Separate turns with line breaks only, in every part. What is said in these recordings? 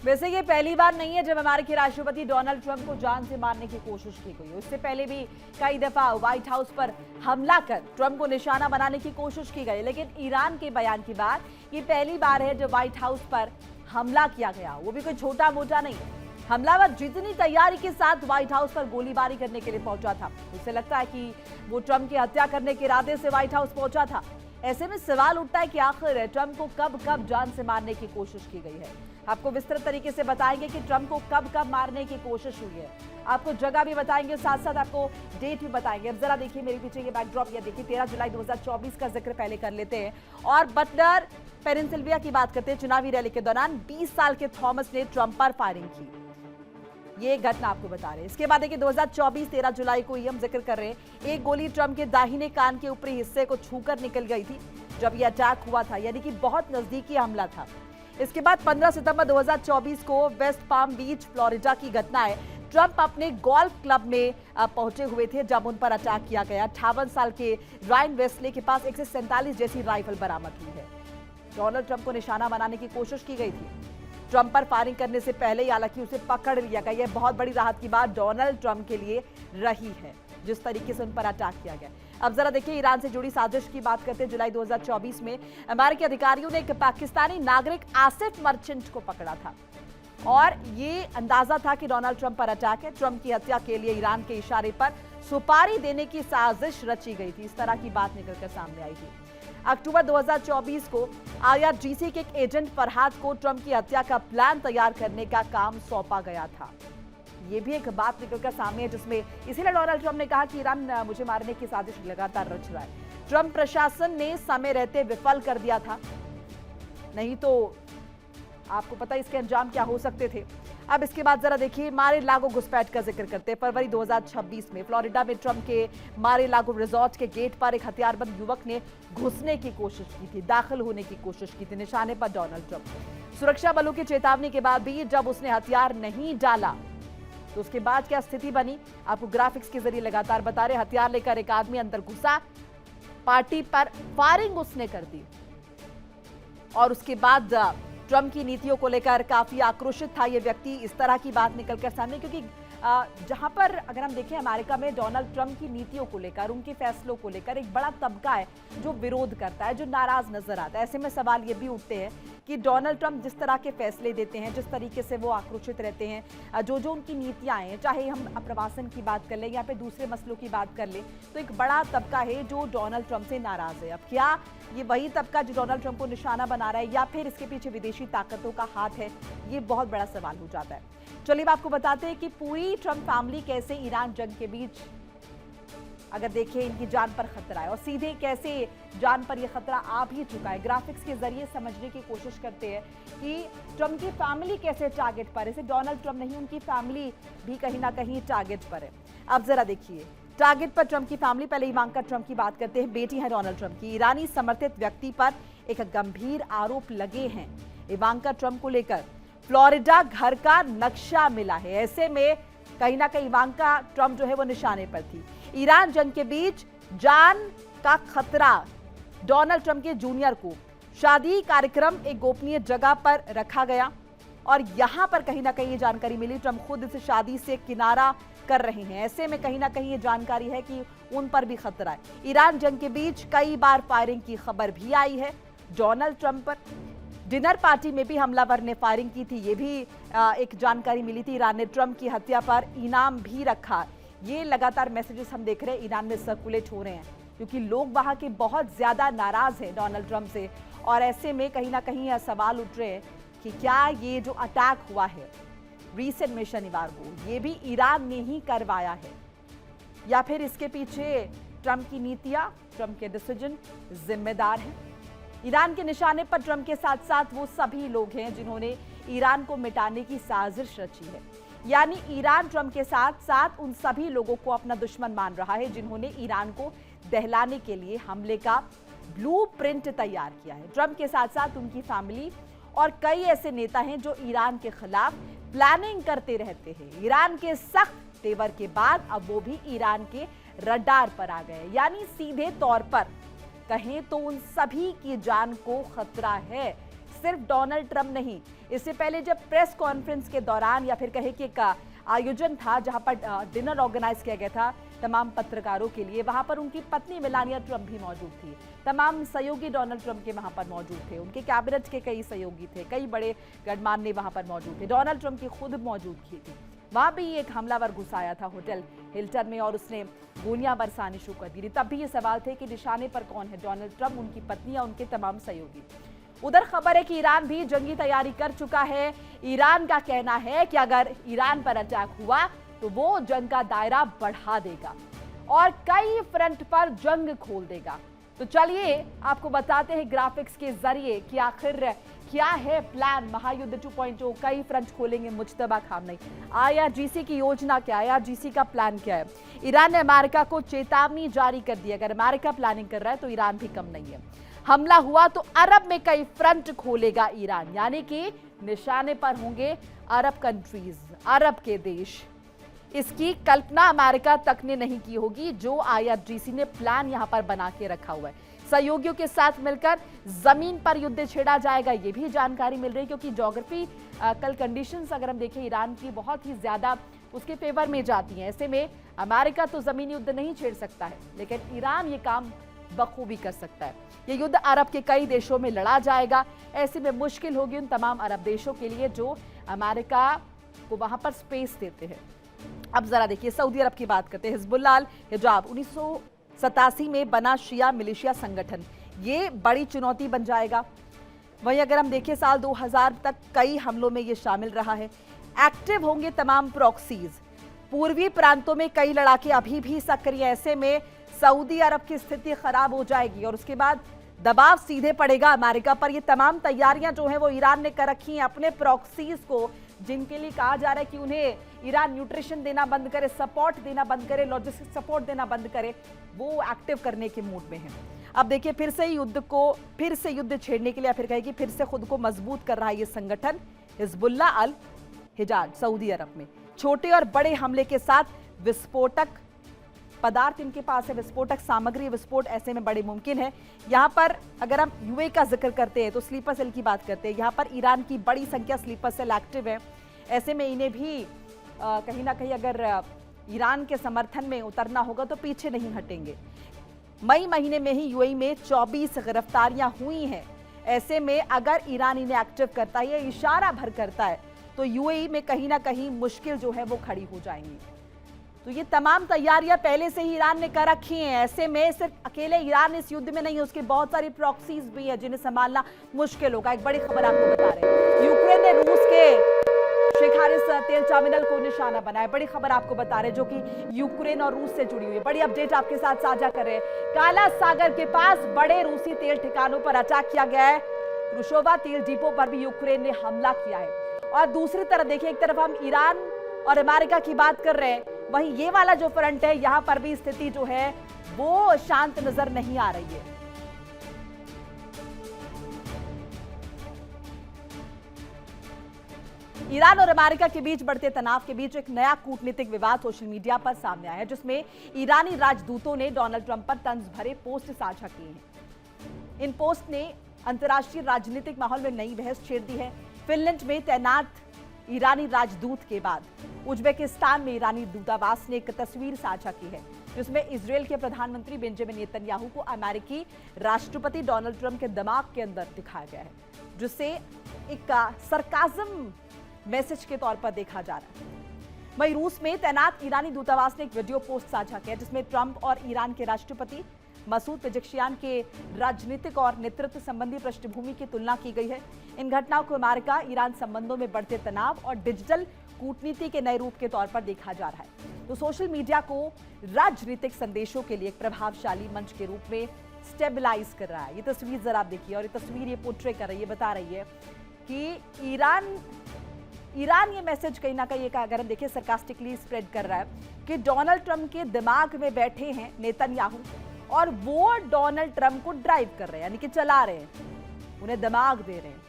वैसे ये पहली बार नहीं है जब अमेरिकी के राष्ट्रपति डोनाल्ड ट्रंप को जान से मारने की कोशिश की गई है। इससे पहले भी कई दफा व्हाइट हाउस पर हमला कर ट्रंप को निशाना बनाने की कोशिश की गई, लेकिन ईरान के बयान के बाद ये पहली बार है जब व्हाइट हाउस पर हमला किया गया, वो भी कोई छोटा मोटा नहीं। हमलावर जितनी तैयारी के साथ व्हाइट हाउस पर गोलीबारी करने के लिए पहुंचा था, उससे लगता है कि वो ट्रंप की हत्या करने के इरादे से व्हाइट हाउस पहुंचा था। ऐसे में सवाल उठता है कि आखिर ट्रंप को कब कब जान से मारने की कोशिश की गई है। आपको विस्तृत तरीके से बताएंगे कि ट्रंप को कब कब मारने की कोशिश हुई है, आपको जगह भी बताएंगे, साथ साथ आपको डेट भी बताएंगे। अब जरा देखिए मेरे पीछे ये बैकड्रॉप, ये देखिए 13 जुलाई 2024 का जिक्र पहले कर लेते हैं और बटलर पेनिनसिल्विया की बात करते हैं। चुनावी रैली के दौरान 20 साल के थॉमस ने ट्रंप पर फायरिंग की, ये घटना आपको बता रहे हैं। इसके बाद देखिए 2024 13 जुलाई को ही हम जिक्र कर रहे हैं, एक गोली ट्रंप के दाहिने कान के ऊपरी हिस्से को छूकर निकल गई थी जब यह अटैक हुआ था, यानी कि बहुत नजदीकी हमला था। इसके बाद 15 सितंबर 2024 को वेस्ट पाम बीच फ्लोरिडा की घटना है। ट्रंप अपने गोल्फ क्लब में पहुंचे हुए थे जब उन पर अटैक किया गया। 58 साल के रायन वेस्ले के पास 147 जैसी राइफल बरामद हुई है। डोनाल्ड ट्रंप को निशाना बनाने की कोशिश की गई थी। ट्रंप पर फायरिंग करने से पहले हालांकि उसे पकड़ लिया गया। यह बहुत बड़ी राहत की बात डोनाल्ड ट्रंप के लिए रही है, जिस तरीके से उन पर अटैक किया गया। अब जरा देखिए ईरान से जुड़ी साजिश की बात करते हैं। जुलाई 2024 में अमेरिकी अधिकारियों ने एक पाकिस्तानी नागरिक आसिफ मर्चेंट को पकड़ा था और ये अंदाजा था कि डोनाल्ड ट्रंप पर अटैक है। ट्रंप की हत्या के लिए ईरान के इशारे पर सुपारी देने की साजिश रची गई थी, इस तरह की बात निकलकर सामने आई थी। अक्टूबर 2024 को IRGC के एक एजेंट फरहाद को ट्रंप की हत्या का प्लान तैयार करने का काम सौंपा गया था। ये भी एक बात निकलकर सामने है जिसमें इसीलिए डोनाल्ड ट्रंप ने कहा कि ईरान मुझे मारने की साजिश लगातार रच रहा है। ट्रंप प्रशासन ने समय रहते विफल कर दिया था, नहीं तो आपको पता इसके अंजाम क्या हो सकते थे। अब इसके बाद जरा देखिए मारे लागो घुसपैठ का जिक्र करते हैं। फरवरी 2026 में फ्लोरिडा में ट्रंप के मारे लागो रिजॉर्ट के गेट पर एक हथियारबंद युवक ने घुसने की कोशिश की थी, दाखिल होने की कोशिश की थी, निशाने पर डोनाल्ड ट्रंप। सुरक्षा बलों की चेतावनी के बाद भी जब उसने हथियार नहीं डाला तो उसके बाद क्या स्थिति बनी, आपको ग्राफिक्स के जरिए लगातार बता रहे। हथियार लेकर एक आदमी अंदर घुसा, पार्टी पर फायरिंग उसने कर दी और उसके बाद ट्रंप की नीतियों को लेकर काफी आक्रोशित था ये व्यक्ति। इस तरह की बात निकलकर सामने, क्योंकि जहां पर अगर हम देखें अमेरिका में डोनाल्ड ट्रंप की नीतियों को लेकर, उनके फैसलों को लेकर एक बड़ा तबका है जो विरोध करता है, जो नाराज नजर आता है। ऐसे में सवाल ये भी उठते हैं कि डोनाल्ड ट्रंप जिस तरह के फैसले देते हैं, जिस तरीके से वो आक्रोशित रहते हैं, जो जो उनकी नीतियां हैं, चाहे हम अप्रवासन की बात कर लें या फिर दूसरे मसलों की बात कर लें, तो एक बड़ा तबका है जो डोनाल्ड ट्रंप से नाराज है। अब क्या ये वही तबका जो डोनाल्ड ट्रंप को निशाना बना रहा है या फिर इसके पीछे विदेशी ताकतों का हाथ है, ये बहुत बड़ा सवाल हो जाता है। चलिए आपको बताते हैं कि पूरी ट्रंप फैमिली कैसे ईरान जंग के बीच अगर देखें इनकी जान पर खतरा है और सीधे कैसे जान पर यह खतरा आ भी चुका है। ग्राफिक्स के जरिए समझने की कोशिश करते हैं कि ट्रंप की फैमिली कैसे टारगेट पर है। सिर्फ डोनाल्ड ट्रंप नहीं, उनकी फैमिली भी कहीं ना कहीं टारगेट पर है। अब जरा देखिए टारगेट पर ट्रंप की फैमिली। पहले इवांका ट्रंप की बात करते हैं, बेटी है डोनाल्ड ट्रंप की। ईरानी समर्थित व्यक्ति पर एक गंभीर आरोप लगे हैं इवांका ट्रंप को लेकर। फ्लोरिडा घर का नक्शा मिला है, ऐसे में कहीं ना कहीं इवांका ट्रंप जो है वो निशाने पर थी। ईरान जंग के बीच जान का खतरा डोनाल्ड ट्रंप के जूनियर को। शादी कार्यक्रम एक गोपनीय जगह पर रखा गया और यहां पर कहीं ना कहीं ये जानकारी मिली ट्रंप खुद इस शादी से किनारा कर रहे हैं। ऐसे में कहीं ना कहीं ये जानकारी है कि उन पर भी खतरा है। ईरान जंग के बीच कई बार फायरिंग की खबर भी आई है डोनाल्ड ट्रंप पर। डिनर पार्टी में भी हमलावर ने फायरिंग की थी, ये भी एक जानकारी मिली थी। ईरान ने ट्रंप की हत्या पर इनाम भी रखा। ये लगातार मैसेजेस हम देख रहे हैं ईरान में सर्कुलेट हो रहे हैं, क्योंकि लोग वहां के बहुत ज्यादा नाराज हैं डोनाल्ड ट्रंप से। और ऐसे में कहीं ना कहीं यह सवाल उठ रहे हैं कि क्या ये जो अटैक हुआ है रिसेंट में शनिवार को, ये भी ईरान ने ही करवाया है या फिर इसके पीछे ट्रंप की नीतियां, ट्रंप के डिसीजन जिम्मेदार हैं। ईरान के निशाने पर ट्रंप के साथ साथ वो सभी लोग हैं जिन्होंने ईरान को मिटाने की साजिश रची है। यानी ईरान ट्रंप के साथ साथ उन सभी लोगों को अपना दुश्मन मान रहा है जिन्होंने ईरान को दहलाने के लिए हमले का ब्लूप्रिंट तैयार किया है। ट्रंप के साथ साथ उनकी फैमिली और कई ऐसे नेता हैं जो ईरान के खिलाफ प्लानिंग करते रहते हैं। ईरान के सख्त तेवर के बाद अब वो भी ईरान के रडार पर आ गए, यानी सीधे तौर पर कहें तो उन सभी की जान को खतरा है। सिर्फ डोनाल्ड ट्रंप नहीं, इससे पहले जब प्रेस कॉन्फ्रेंस के दौरान या फिर कहे कि एक आयोजन था जहां पर डिनर ऑर्गेनाइज किया गया था तमाम पत्रकारों के लिए, वहां पर उनकी पत्नी मेलानिया ट्रंप भी मौजूद थी। तमाम सहयोगी डोनाल्ड ट्रंप के वहां पर मौजूद थे, उनके कैबिनेट के कई सहयोगी थे, कई बड़े गणमान्य वहां पर मौजूद थे। डोनाल्ड ट्रंप की खुद मौजूदगी थी। वहां भी एक हमलावर घुस आया था होटल हिल्टन में और उसने गोलियां बरसानी शुरू कर दी थी। तब भी ये सवाल थे कि निशाने पर कौन है, डोनाल्ड ट्रंप, उनकी पत्नी या उनके तमाम सहयोगी। उधर खबर है कि ईरान भी जंगी तैयारी कर चुका है। ईरान का कहना है कि अगर ईरान पर अटैक हुआ तो वो जंग का दायरा बढ़ा देगा और कई फ्रंट पर जंग खोल देगा। तो चलिए आपको बताते हैं ग्राफिक्स के जरिए कि आखिर क्या है प्लान महायुद्ध 2.0। कई फ्रंट खोलेंगे मुज्तबा खामनेई। IRGC की योजना क्या है, IRGC का प्लान क्या है। ईरान ने अमेरिका को चेतावनी जारी कर दी, अगर अमेरिका प्लानिंग कर रहा है तो ईरान भी कम नहीं है। हमला हुआ तो अरब में कई फ्रंट खोलेगा ईरान, यानी कि निशाने पर होंगे अरब कंट्रीज, अरब के देश। इसकी कल्पना अमेरिका तक ने नहीं की होगी जो IRGC ने प्लान यहां पर बना के रखा हुआ है। सहयोगियों के साथ मिलकर जमीन पर युद्ध छेड़ा जाएगा, ये भी जानकारी मिल रही है, क्योंकि ज्योग्राफी कल कंडीशंस अगर हम देखें ईरान की बहुत ही ज्यादा उसके फेवर में जाती हैं। ऐसे में अमेरिका तो जमीनी युद्ध नहीं छेड़ सकता है, लेकिन ईरान ये काम बखूबी कर सकता है। ये युद्ध अरब के कई देशों में लड़ा जाएगा। ऐसे में मुश्किल होगी उन तमाम अरब देशों के लिए जो अमेरिका को वहां पर स्पेस देते हैं। अब जरा देखिए सऊदी अरब की बात करते हैं। हिजबुल्लाह अल हिजाब 1987 में बना शिया मिलिशिया संगठन, ये बड़ी चुनौती बन जाएगा। वहीं अगर हम देखें साल 2000 तक कई हमलों में ये शामिल रहा है। एक्टिव होंगे तमाम प्रॉक्सीज। पूर्वी प्रांतों में कई लड़ाके अभी भी सक्रिय। ऐसे में सऊदी अरब की स्थिति खराब हो जाएगी और उसके बाद दबाव सीधे पड़ेगा अमेरिका पर। ये तमाम तैयारियां जो हैं वो ईरान ने कर रखी हैं अपने प्रॉक्सीज को, जिनके लिए कहा जा रहा है कि उन्हें ईरान न्यूट्रिशन देना बंद करे, सपोर्ट देना बंद करे, लॉजिस्टिक सपोर्ट देना बंद करे, वो एक्टिव करने के मूड में है। अब देखिए फिर से युद्ध छेड़ने के लिए या फिर कहे कि फिर से खुद को मजबूत कर रहा है ये संगठन हिजबुल्लाह अल हिजाज सऊदी अरब में। छोटे और बड़े हमले के साथ विस्फोटक पदार्थ इनके पास है, विस्फोटक सामग्री, विस्फोट ऐसे में बड़े मुमकिन है। यहाँ पर अगर हम यूए का जिक्र करते हैं तो स्लीपर सेल की बात करते हैं। यहाँ पर ईरान की बड़ी संख्या स्लीपर सेल एक्टिव है। ऐसे में इन्हें भी कहीं ना कहीं अगर ईरान के समर्थन में उतरना होगा तो पीछे नहीं हटेंगे। मई महीने में ही यूएई में 24 गिरफ्तारियां हुई हैं। ऐसे में अगर ईरान इन्हें एक्टिव करता है या इशारा भर करता है तो यूएई में कहीं ना कहीं मुश्किल जो है वो खड़ी हो जाएंगी। तो ये तमाम तैयारियां पहले से ही ईरान ने कर रखी हैं। ऐसे में सिर्फ अकेले ईरान इस युद्ध में नहीं है, उसके बहुत सारी प्रॉक्सीज भी है जिन्हें संभालना मुश्किल होगा। एक बड़ी खबर आपको बता रहे हैं, यूक्रेन ने रूस के शेख हारिस तेल टर्मिनल को निशाना बनाया। बड़ी खबर आपको बता रहे हैं जो कि यूक्रेन और रूस से जुड़ी हुई है। बड़ी अपडेट आपके साथ साझा कर रहे हैं। काला सागर के पास बड़े रूसी तेल ठिकानों पर अटैक किया गया है। रुशोवा तेल डिपो पर भी यूक्रेन ने हमला किया है। और दूसरी तरफ देखिए, एक तरफ हम ईरान और अमेरिका की बात कर रहे हैं, वहीं ये वाला जो फ्रंट है यहां पर भी स्थिति जो है वो शांत नजर नहीं आ रही है। ईरान और अमेरिका के बीच बढ़ते तनाव के बीच एक नया कूटनीतिक विवाद सोशल मीडिया पर सामने आया है, जिसमें ईरानी राजदूतों ने डोनाल्ड ट्रंप पर तंज भरे पोस्ट साझा किए हैं। इन पोस्ट ने अंतर्राष्ट्रीय राजनीतिक माहौल में नई बहस छेड़ दी है। फिनलैंड में तैनात ईरानी राजदूत के बाद उज्बेकिस्तान में ईरानी दूतावास ने एक तस्वीर साझा की है, जिसमें इजरायल के प्रधानमंत्री बेंजामिन नेतन्याहू को अमेरिकी राष्ट्रपति डोनाल्ड ट्रंप के दिमाग के अंदर दिखाया गया है, जिसे एक सरकाज़म मैसेज के तौर पर देखा जा रहा है। वहीं रूस में तैनात ईरानी दूतावास ने एक वीडियो पोस्ट साझा किया, जिसमें ट्रंप और ईरान के राष्ट्रपति मसूद पेजेश्कियान के राजनीतिक और नेतृत्व संबंधी पृष्ठभूमि की तुलना की गई है। इन घटनाओं को अमेरिका ईरान संबंधों में बढ़ते तनाव और डिजिटल कूटनीति के नए रूप के तौर पर देखा जा रहा है। तो सोशल मीडिया को राजनीतिक संदेशों के लिए एक प्रभावशाली मंच के रूप में स्टेबलाइज कर रहा है। ये तस्वीर जरा आप देखिए, और ये तस्वीर ये पोर्ट्रे कर रही है, बता रही है कि ईरान ये मैसेज कहीं ना कहीं अगर हम देखिए सरकास्टिकली स्प्रेड कर रहा है कि डोनाल्ड ट्रंप के दिमाग में बैठे हैं नेतन्याहू और वो डोनाल्ड ट्रंप को ड्राइव कर रहे हैं, यानी कि चला रहे हैं, उन्हें दिमाग दे रहे हैं।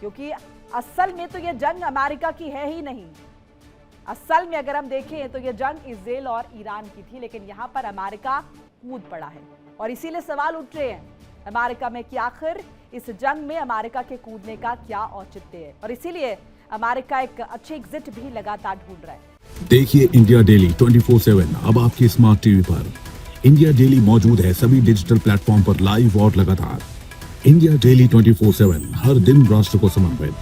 क्योंकि असल में तो ये जंग अमेरिका की है ही नहीं। असल में अगर हम देखें तो ये जंग इजराइल और ईरान की थी, लेकिन यहां पर अमेरिका कूद पड़ा है और इसीलिए सवाल उठ रहे हैं अमेरिका में कि आखिर इस जंग में अमेरिका के कूदने का क्या औचित्य है, और इसीलिए अमेरिका एक अच्छी एग्जिट भी लगातार ढूंढ रहा है।
देखिए इंडिया डेली 24/7 अब आपके स्मार्ट टीवी पर। इंडिया डेली मौजूद है सभी डिजिटल प्लेटफॉर्म पर लाइव और लगातार। इंडिया डेली 24/7 हर दिन राष्ट्र को समर्पित।